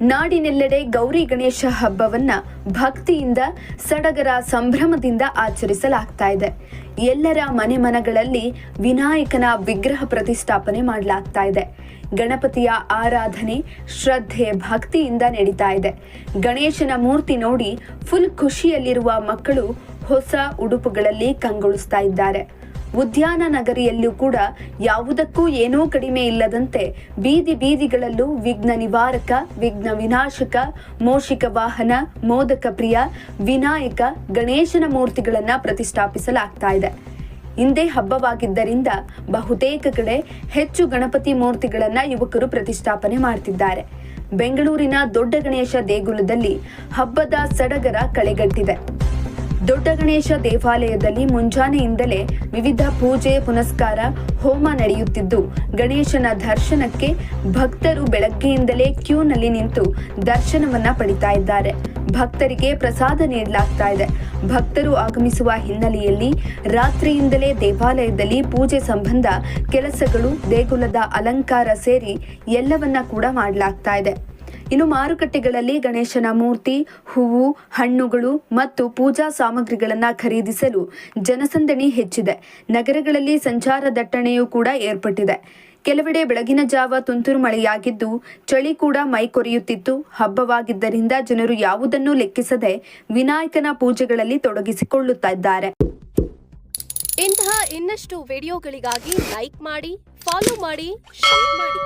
ನಾಡಿನೆಲ್ಲೆಡೆ ಗೌರಿ ಗಣೇಶ ಹಬ್ಬವನ್ನ ಭಕ್ತಿಯಿಂದ ಸಡಗರ ಸಂಭ್ರಮದಿಂದ ಆಚರಿಸಲಾಗ್ತಾ ಇದೆ. ಎಲ್ಲರ ಮನೆಗಳಲ್ಲಿ ವಿನಾಯಕನ ವಿಗ್ರಹ ಪ್ರತಿಷ್ಠಾಪನೆ ಮಾಡಲಾಗ್ತಾ ಇದೆ. ಗಣಪತಿಯ ಆರಾಧನೆ ಶ್ರದ್ಧೆ ಭಕ್ತಿಯಿಂದ ನಡೀತಾ ಇದೆ. ಗಣೇಶನ ಮೂರ್ತಿ ನೋಡಿ ಫುಲ್ ಖುಷಿಯಲ್ಲಿರುವ ಮಕ್ಕಳು ಹೊಸ ಉಡುಪುಗಳಲ್ಲಿ ಕಂಗೊಳಿಸ್ತಾ ಇದ್ದಾರೆ. ಉದ್ಯಾನ ನಗರಿಯಲ್ಲೂ ಕೂಡ ಯಾವುದಕ್ಕೂ ಏನೂ ಕಡಿಮೆ ಇಲ್ಲದಂತೆ ಬೀದಿ ಬೀದಿಗಳಲ್ಲೂ ವಿಘ್ನ ನಿವಾರಕ, ವಿಘ್ನ ವಿನಾಶಕ, ಮೋಷಿಕ ವಾಹನ, ಮೋದಕ ಪ್ರಿಯ, ವಿನಾಯಕ, ಗಣೇಶನ ಮೂರ್ತಿಗಳನ್ನ ಪ್ರತಿಷ್ಠಾಪಿಸಲಾಗ್ತಾ ಇದೆ. ಇಂದೇ ಹಬ್ಬವಾಗಿದ್ದರಿಂದ ಬಹುತೇಕ ಕಡೆ ಹೆಚ್ಚು ಗಣಪತಿ ಮೂರ್ತಿಗಳನ್ನ ಯುವಕರು ಪ್ರತಿಷ್ಠಾಪನೆ ಮಾಡ್ತಿದ್ದಾರೆ. ಬೆಂಗಳೂರಿನ ದೊಡ್ಡ ಗಣೇಶ ದೇಗುಲದಲ್ಲಿ ಹಬ್ಬದ ಸಡಗರ ಕಳೆಗಟ್ಟಿದೆ. ದೊಡ್ಡ ಗಣೇಶ ದೇವಾಲಯದಲ್ಲಿ ಮುಂಜಾನೆಯಿಂದಲೇ ವಿವಿಧ ಪೂಜೆ ಪುನಸ್ಕಾರ ಹೋಮ ನಡೆಯುತ್ತಿದ್ದು, ಗಣೇಶನ ದರ್ಶನಕ್ಕೆ ಭಕ್ತರು ಬೆಳಗ್ಗೆಯಿಂದಲೇ ಕ್ಯೂನಲ್ಲಿ ನಿಂತು ದರ್ಶನವನ್ನ ಪಡಿತಾ ಇದ್ದಾರೆ. ಭಕ್ತರಿಗೆ ಪ್ರಸಾದ ನೀಡಲಾಗ್ತಾ ಇದೆ. ಭಕ್ತರು ಆಗಮಿಸುವ ಹಿನ್ನೆಲೆಯಲ್ಲಿ ರಾತ್ರಿಯಿಂದಲೇ ದೇವಾಲಯದಲ್ಲಿ ಪೂಜೆ ಸಂಬಂಧ ಕೆಲಸಗಳು, ದೇಗುಲದ ಅಲಂಕಾರ ಸೇರಿ ಎಲ್ಲವನ್ನ ಕೂಡ ಮಾಡಲಾಗ್ತಾ ಇದೆ. ಇನ್ನು ಮಾರುಕಟ್ಟೆಗಳಲ್ಲಿ ಗಣೇಶನ ಮೂರ್ತಿ, ಹೂವು, ಹಣ್ಣುಗಳು ಮತ್ತು ಪೂಜಾ ಸಾಮಗ್ರಿಗಳನ್ನು ಖರೀದಿಸಲು ಜನಸಂದಣಿ ಹೆಚ್ಚಿದೆ. ನಗರಗಳಲ್ಲಿ ಸಂಚಾರ ದಟ್ಟಣೆಯೂ ಕೂಡ ಏರ್ಪಟ್ಟಿದೆ. ಕೆಲವೆಡೆ ಬೆಳಗಿನ ಜಾವ ತುಂತುರು ಮಳೆಯಾಗಿದ್ದು, ಚಳಿ ಕೂಡ ಮೈ ಕೊರೆಯುತ್ತಿತ್ತು. ಹಬ್ಬವಾಗಿದ್ದರಿಂದ ಜನರು ಯಾವುದನ್ನೂ ಲೆಕ್ಕಿಸದೆ ವಿನಾಯಕನ ಪೂಜೆಗಳಲ್ಲಿ ತೊಡಗಿಸಿಕೊಳ್ಳುತ್ತಾ ಇದ್ದಾರೆ. ಇಂತಹ ಇನ್ನಷ್ಟು ವಿಡಿಯೋಗಳಿಗಾಗಿ ಲೈಕ್ ಮಾಡಿ, ಫಾಲೋ ಮಾಡಿ, ಶೇರ್ ಮಾಡಿ.